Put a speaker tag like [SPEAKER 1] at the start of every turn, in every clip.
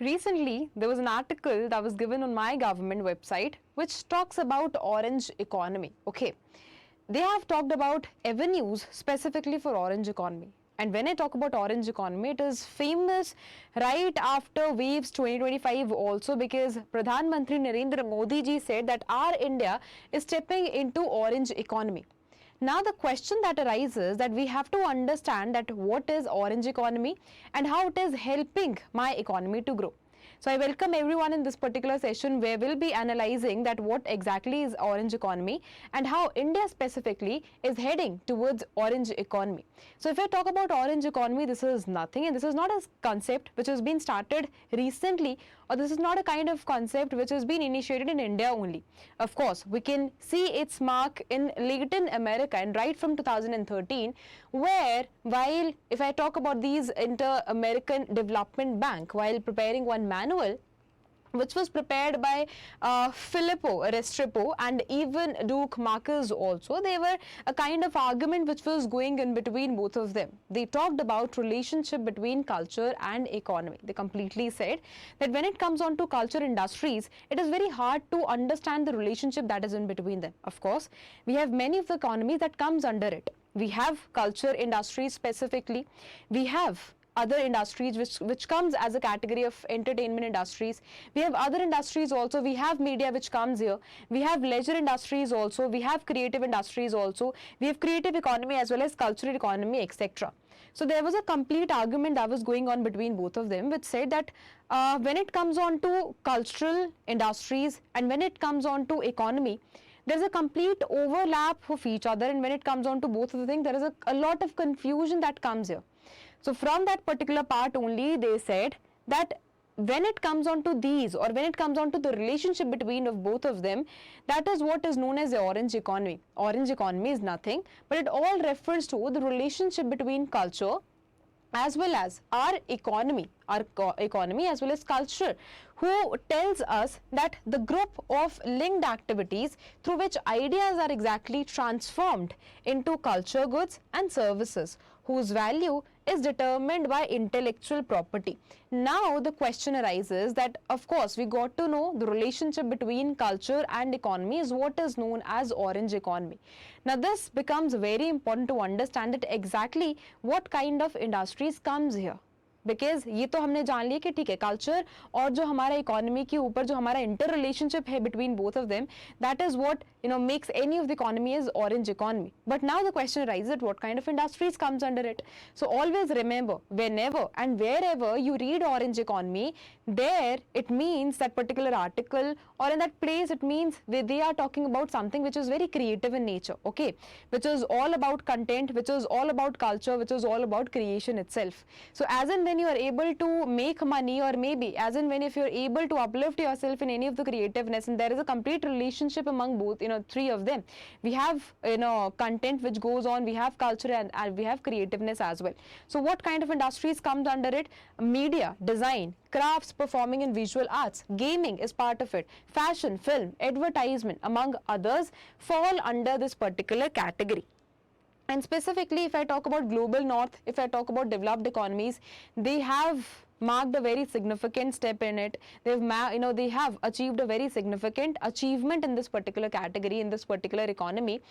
[SPEAKER 1] Recently, there was an article that was given on my government website which talks about orange economy. Okay, they have talked about avenues specifically for orange economy. And when I talk about orange economy, it is famous right after Waves 2025 also, because Pradhan Mantri Narendra Modi ji said that our India is stepping into orange economy. Now the question that arises that we have to understand that what is orange economy and how it is helping my economy to grow. So I welcome everyone in this particular session where we'll be analyzing that what exactly is orange economy and how India specifically is heading towards orange economy. So if I talk about orange economy, this is nothing, and this is not a concept which has been started recently, or this is not a kind of concept which has been initiated in India only. Of course, we can see its mark in Latin America and right from 2013, where while if I talk about these Inter-American Development Bank, while preparing one manual which was prepared by Filippo Restrepo and even Duke Marcus also, they were a kind of argument which was going in between both of them. They talked about relationship between culture and economy. They completely said that when it comes on to culture industries, it is very hard to understand the relationship that is in between them. Of course, we have many of the economies that comes under it. We have culture industries specifically. We have other industries which comes as a category of entertainment industries. We have other industries also. We have media which comes here. We have leisure industries also. We have creative industries also. We have creative economy as well as cultural economy, etc. So there was a complete argument that was going on between both of them, which said that when it comes on to cultural industries and when it comes on to economy, there's a complete overlap of each other, and when it comes on to both of the things, there is a lot of confusion that comes here. So from that particular part only, they said that when it comes on to these, or when it comes on to the relationship between of both of them, that is what is known as the orange economy. Orange economy is nothing, but it all refers to the relationship between culture as well as our economy as well as culture, who tells us that the group of linked activities through which ideas are exactly transformed into culture goods and services whose value is determined by intellectual property. Now the question arises that of course we got to know the relationship between culture and economy is what is known as orange economy. Now this becomes very important to understand that exactly what kind of industries comes here. Because ये तो हमने जान लिया कि ठीक है culture और जो हमारा इकोनॉमी के ऊपर जो हमारा इंटर रिलेशनशिप है between both of them, that is what makes any of the economy is orange economy. But now the question arises that what kind of industries comes under it. So always remember, whenever and wherever you read orange economy, there it means that particular article or in that place it means they are talking about something which is very creative in nature, okay, which is all about content, which is all about culture, which is all about creation itself. So as in when you are able to make money, or maybe as in when if you are able to uplift yourself in any of the creativeness, and there is a complete relationship among both three of them. We have content which goes on, we have culture, and we have creativeness as well. So what kind of industries comes under it? Media, design, crafts, performing and visual arts, gaming is part of it, fashion, film, advertisement among others fall under this particular category. And specifically, if I talk about global north, if I talk about developed economies, they have marked a very significant step in it. They have achieved a very significant achievement in this particular category, in this particular economy.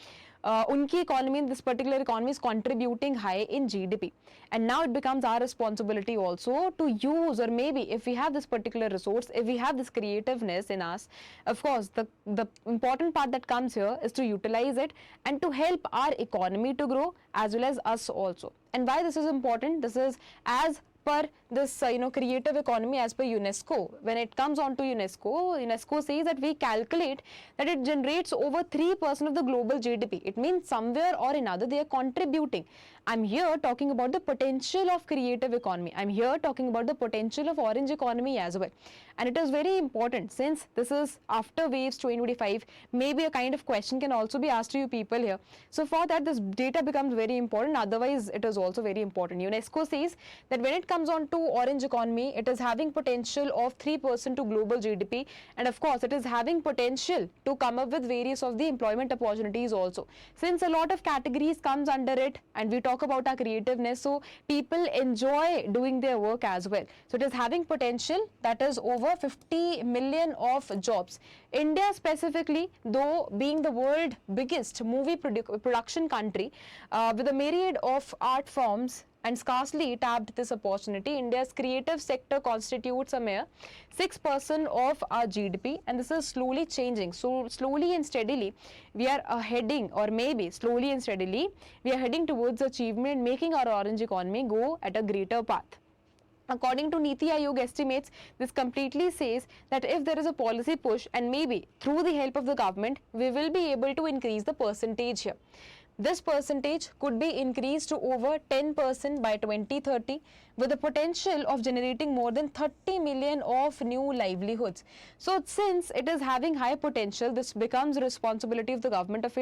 [SPEAKER 1] Unki economy in this particular economy is contributing high in GDP, and now it becomes our responsibility also to use, or maybe if we have this particular resource, if we have this creativeness in us, of course the important part that comes here is to utilize it and to help our economy to grow as well as us also. And why this is important? This is as per this creative economy as per UNESCO. When it comes on to UNESCO says that we calculate that it generates over 3% of the global GDP. It means somewhere or another they are contributing. I'm here talking about the potential of creative economy. I'm here talking about the potential of orange economy as well. And it is very important, since this is after Waves 2025, maybe a kind of question can also be asked to you people here. So for that, this data becomes very important. Otherwise, it is also very important. UNESCO says that when it comes on to orange economy, it is having potential of 3% to global GDP, and of course it is having potential to come up with various of the employment opportunities also, since a lot of categories comes under it. And we talk talk about our creativeness, so people enjoy doing their work as well. So it is having potential, that is over 50 million of jobs. India specifically, though being the world biggest movie production country with a myriad of art forms and scarcely tapped this opportunity, India's creative sector constitutes a mere 6% of our GDP, and this is slowly changing. So slowly and steadily we are heading, or maybe slowly and steadily we are heading towards achievement, making our orange economy go at a greater path. According to Niti Aayog estimates, this completely says that if there is a policy push, and maybe through the help of the government, we will be able to increase the percentage here. This percentage could be increased to over 10% by 2030, with the potential of generating more than 30 million of new livelihoods. So since it is having high potential, this becomes responsibility of the government of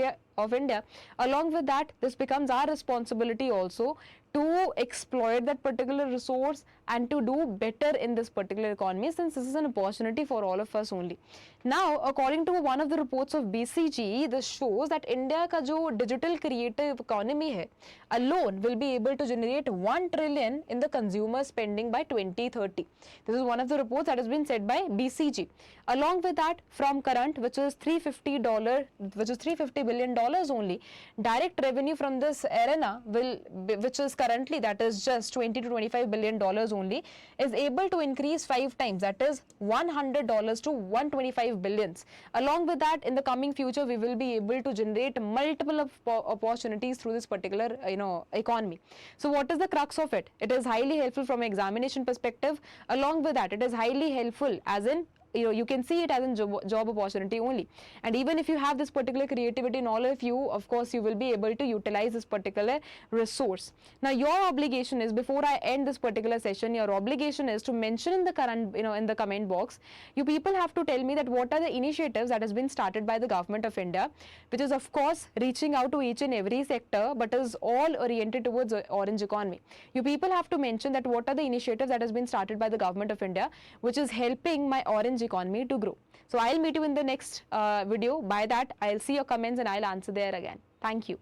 [SPEAKER 1] India. Along with that, this becomes our responsibility also to exploit that particular resource and to do better in this particular economy, since this is an opportunity for all of us only. Now, according to one of the reports of BCG, this shows that India ka jo digital creative economy hai, alone will be able to generate 1 trillion in the consumer spending by 2030. This is one of the reports that has been said by BCG. Along with that, from current, which is $350 billion only, direct revenue from this arena will, which is currently, that is just 20 to 25 billion dollars only, is able to increase 5 times, that is $100 to 125 billions. Along with that, in the coming future, we will be able to generate multiple opportunities through this particular economy. So what is the crux of it? It is highly helpful from an examination perspective. Along with that, it is highly helpful as in you can see it as a job opportunity only. And even if you have this particular creativity in all of you, of course, you will be able to utilize this particular resource. Now, your obligation is, before I end this particular session, your obligation is to mention in the current, in the comment box, you people have to tell me that what are the initiatives that has been started by the government of India, which is of course reaching out to each and every sector, but is all oriented towards orange economy. You people have to mention that what are the initiatives that has been started by the government of India, which is helping my orange economy to grow. So I'll meet you in the next video. By that, I'll see your comments and I'll answer there again. Thank you.